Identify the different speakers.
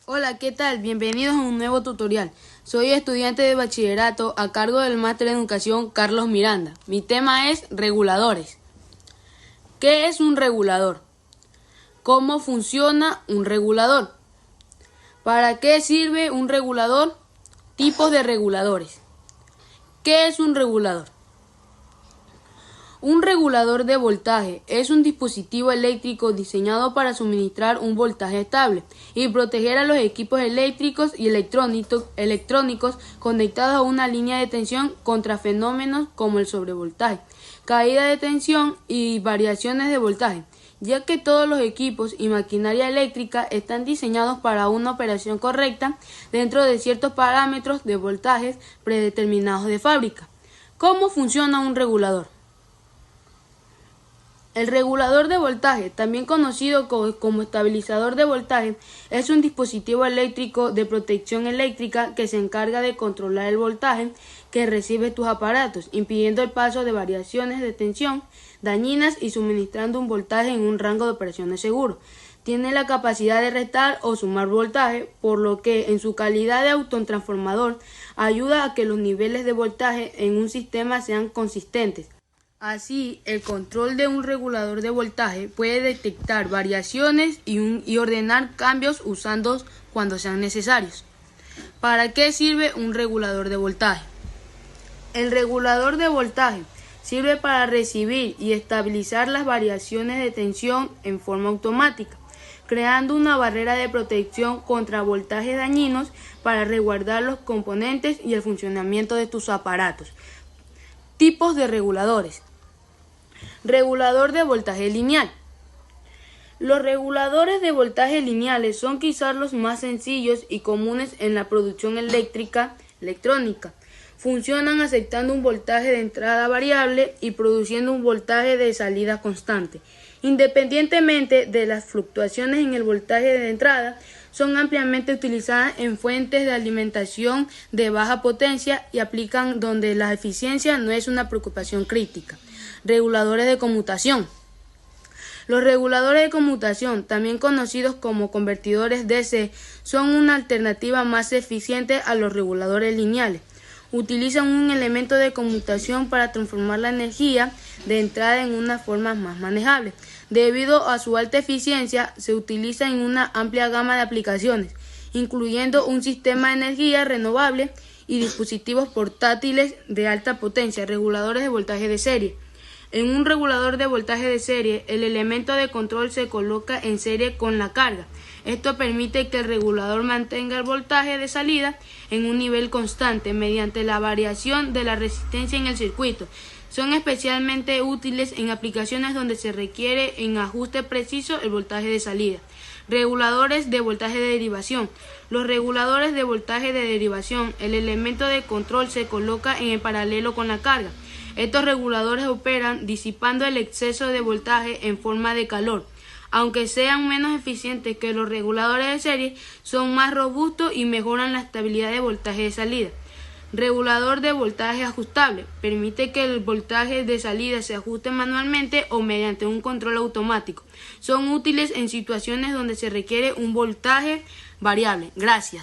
Speaker 1: Hola, ¿qué tal? Bienvenidos a un nuevo tutorial. Soy estudiante de bachillerato a cargo del máster en educación Carlos Miranda. Mi tema es reguladores. ¿Qué es un regulador? ¿Cómo funciona un regulador? ¿Para qué sirve un regulador? Tipos de reguladores. ¿Qué es un regulador? Un regulador de voltaje es un dispositivo eléctrico diseñado para suministrar un voltaje estable y proteger a los equipos eléctricos y electrónicos conectados a una línea de tensión contra fenómenos como el sobrevoltaje, caída de tensión y variaciones de voltaje, ya que todos los equipos y maquinaria eléctrica están diseñados para una operación correcta dentro de ciertos parámetros de voltajes predeterminados de fábrica. ¿Cómo funciona un regulador? El regulador de voltaje, también conocido como estabilizador de voltaje, es un dispositivo eléctrico de protección eléctrica que se encarga de controlar el voltaje que reciben tus aparatos, impidiendo el paso de variaciones de tensión dañinas y suministrando un voltaje en un rango de operaciones seguro. Tiene la capacidad de restar o sumar voltaje, por lo que en su calidad de autotransformador ayuda a que los niveles de voltaje en un sistema sean consistentes. Así, el control de un regulador de voltaje puede detectar variaciones y ordenar cambios usando cuando sean necesarios. ¿Para qué sirve un regulador de voltaje? El regulador de voltaje sirve para recibir y estabilizar las variaciones de tensión en forma automática, creando una barrera de protección contra voltajes dañinos para resguardar los componentes y el funcionamiento de tus aparatos. Tipos de reguladores. Regulador de voltaje lineal. Los reguladores de voltaje lineales son quizás los más sencillos y comunes en la producción electrónica. Funcionan aceptando un voltaje de entrada variable y produciendo un voltaje de salida constante. Independientemente de las fluctuaciones en el voltaje de entrada, son ampliamente utilizadas en fuentes de alimentación de baja potencia y aplican donde la eficiencia no es una preocupación crítica. Reguladores de conmutación. Los reguladores de conmutación, también conocidos como convertidores DC, son una alternativa más eficiente a los reguladores lineales. Utilizan un elemento de conmutación para transformar la energía de entrada en una forma más manejable. Debido a su alta eficiencia, se utiliza en una amplia gama de aplicaciones, incluyendo un sistema de energía renovable y dispositivos portátiles de alta potencia, reguladores de voltaje de serie. En un regulador de voltaje de serie, el elemento de control se coloca en serie con la carga. Esto permite que el regulador mantenga el voltaje de salida en un nivel constante mediante la variación de la resistencia en el circuito. Son especialmente útiles en aplicaciones donde se requiere en ajuste preciso el voltaje de salida. Reguladores de voltaje de derivación. Los reguladores de voltaje de derivación, el elemento de control se coloca en paralelo con la carga. Estos reguladores operan disipando el exceso de voltaje en forma de calor. Aunque sean menos eficientes que los reguladores de serie, son más robustos y mejoran la estabilidad de voltaje de salida. Regulador de voltaje ajustable. Permite que el voltaje de salida se ajuste manualmente o mediante un control automático. Son útiles en situaciones donde se requiere un voltaje variable. Gracias.